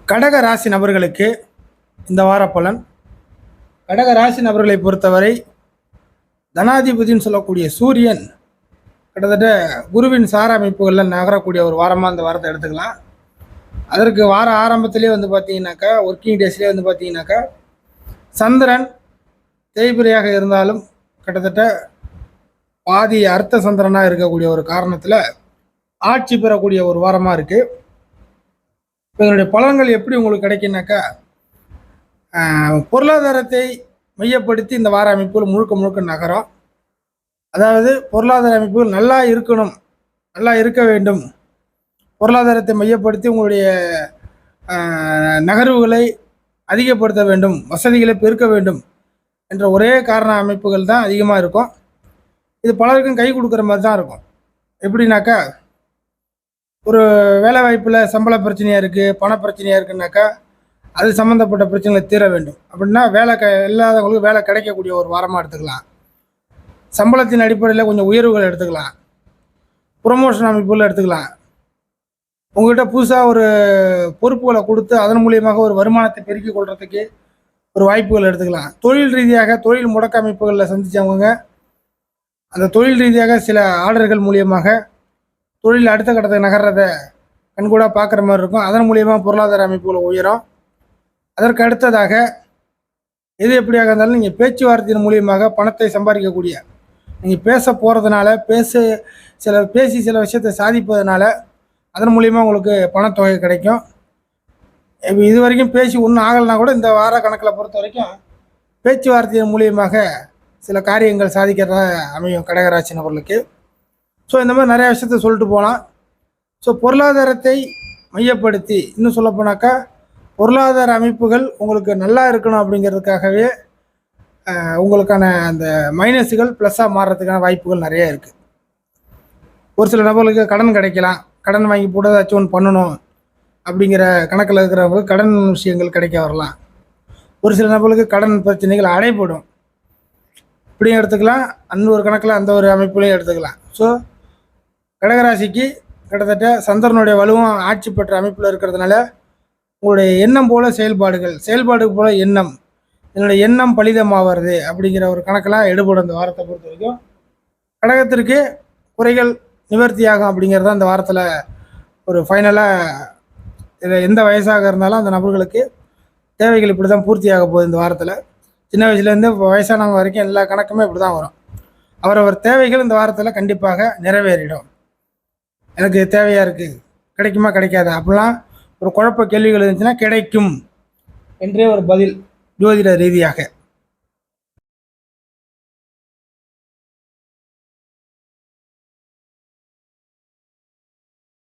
கடக ராசி நபர்களுக்கு இந்த வார பலன். கடக ராசி நபர்களை பொறுத்தவரை தனாதிபதினு சொல்லக்கூடிய சூரியன் கிட்டத்தட்ட குருவின் சார அமைப்புகளில் நகரக்கூடிய ஒரு வாரமாக இந்த வாரத்தை எடுத்துக்கலாம். அதற்கு வார ஆரம்பத்திலே பார்த்தீங்கன்னாக்கா, ஒர்க்கிங் டேஸ்லேயே பார்த்தீங்கன்னாக்கா, சந்திரன் தேய்பிரையாக இருந்தாலும் கிட்டத்தட்ட பாதி அர்த்த சந்திரனாக இருக்கக்கூடிய ஒரு காரணத்தில் ஆட்சி பெறக்கூடிய ஒரு வாரமாக இருக்குது. இதனுடைய பலன்கள் எப்படி உங்களுக்கு கிடைக்குனாக்கா, பொருளாதாரத்தை மையப்படுத்தி இந்த வார அமைப்புகள் முழுக்க முழுக்க நகரும். அதாவது பொருளாதார அமைப்புகள் நல்லா இருக்கணும், நல்லா இருக்க வேண்டும், பொருளாதாரத்தை மையப்படுத்தி உங்களுடைய நகர்வுகளை அதிகப்படுத்த வேண்டும், வசதிகளை பெருக்க வேண்டும் என்ற ஒரே காரண அமைப்புகள் தான் அதிகமாக இருக்கும். இது பலருக்கும் கை கொடுக்குற மாதிரி தான் இருக்கும். எப்படின்னாக்கா, ஒரு வேலை வாய்ப்பில் சம்பள பிரச்சனையாக இருக்குது, பண பிரச்சனையாக இருக்குன்னாக்கா, அது சம்மந்தப்பட்ட பிரச்சனைகளை தீர வேண்டும். அப்படின்னா வேலை இல்லாதவங்களுக்கு வேலை கிடைக்கக்கூடிய ஒரு வாரமாக எடுத்துக்கலாம். சம்பளத்தின் அடிப்படையில் கொஞ்சம் உயர்வுகள் எடுத்துக்கலாம், ப்ரொமோஷன் அமைப்புகள் எடுத்துக்கலாம். உங்கள்கிட்ட புதுசாக ஒரு பொறுப்புகளை கொடுத்து அதன் மூலியமாக ஒரு வருமானத்தை பெருக்கிக் கொள்றதுக்கு ஒரு வாய்ப்புகள் எடுத்துக்கலாம். தொழில் ரீதியாக தொழில் முடக்க அமைப்புகளில் சந்தித்தவங்க அந்த தொழில் ரீதியாக சில ஆர்டர்கள் மூலியமாக தொழில் அடுத்த கட்டத்தை நகர்றதை கண்கூடாக பார்க்குற மாதிரி இருக்கும். அதன் மூலியமாக பொருளாதார அமைப்புகள் உயரும். அதற்கு அடுத்ததாக எது எப்படியாக இருந்தாலும் நீங்கள் பேச்சுவார்த்தையின் மூலியமாக பணத்தை சம்பாதிக்கக்கூடிய, நீங்கள் பேச போகிறதுனால பேசி சில விஷயத்தை சாதிப்பதனால அதன் மூலியமாக உங்களுக்கு பணத்தொகை கிடைக்கும். இப்போ இது வரைக்கும் பேசி ஒன்றும் ஆகலைனா கூட இந்த வார கணக்கில் பொறுத்த வரைக்கும் பேச்சுவார்த்தையின் மூலியமாக சில காரியங்கள் சாதிக்கிறதா அமையும் கடகராசி நபர்களுக்கு. ஸோ இந்த மாதிரி நிறையா விஷயத்த சொல்லிட்டு போகலாம். ஸோ பொருளாதாரத்தை மையப்படுத்தி இன்னும் சொல்லப்போனாக்கா, பொருளாதார அமைப்புகள் உங்களுக்கு நல்லா இருக்கணும் அப்படிங்கிறதுக்காகவே உங்களுக்கான அந்த மைனஸுகள் ப்ளஸ்ஸாக மாறுறதுக்கான வாய்ப்புகள் நிறைய இருக்குது. ஒரு சில நபர்களுக்கு கடன் கிடைக்கலாம், கடன் வாங்கி போட்டு ஏதாச்சும் ஒன்று பண்ணணும் அப்படிங்கிற கணக்கில் இருக்கிறவங்களுக்கு கடன் விஷயங்கள் கிடைக்க வரலாம். ஒரு சில நபர்களுக்கு கடன் பிரச்சனைகள் அடைபடும், இப்படியும் எடுத்துக்கலாம். அந்த ஒரு கணக்கில் அந்த ஒரு அமைப்புலையும் எடுத்துக்கலாம். ஸோ கடகராசிக்கு கிட்டத்தட்ட சந்திரனுடைய வலுவும் ஆட்சி பெற்ற அமைப்பில் இருக்கிறதுனால உங்களுடைய எண்ணம் போல செயல்பாடு போல எண்ணம், என்னுடைய எண்ணம் பலிதமாகிறது அப்படிங்கிற ஒரு கணக்கெல்லாம் எடுபடும். இந்த வாரத்தை பொறுத்த வரைக்கும் கடகத்திற்கு குறைகள் நிவர்த்தியாகும் அப்படிங்கிறது தான் இந்த வாரத்தில் ஒரு ஃபைனலாக. இதில் எந்த வயசாக இருந்தாலும் அந்த நபர்களுக்கு தேவைகள் இப்படி தான் பூர்த்தியாக போகுது இந்த வாரத்தில். சின்ன வயசுலேருந்து வயசானவங்க வரைக்கும் எல்லா கணக்குமே இப்படி தான் வரும். அவரவர் தேவைகள் இந்த வாரத்தில் கண்டிப்பாக நிறைவேறிடும். எனக்கு தேவையாக இருக்குது, கிடைக்குமா கிடைக்காதா அப்படிலாம் ஒரு குழப்ப கேள்விகள் இருந்துச்சுன்னா கிடைக்கும் என்றே ஒரு பதில் ஜோதிட ரீதியாக.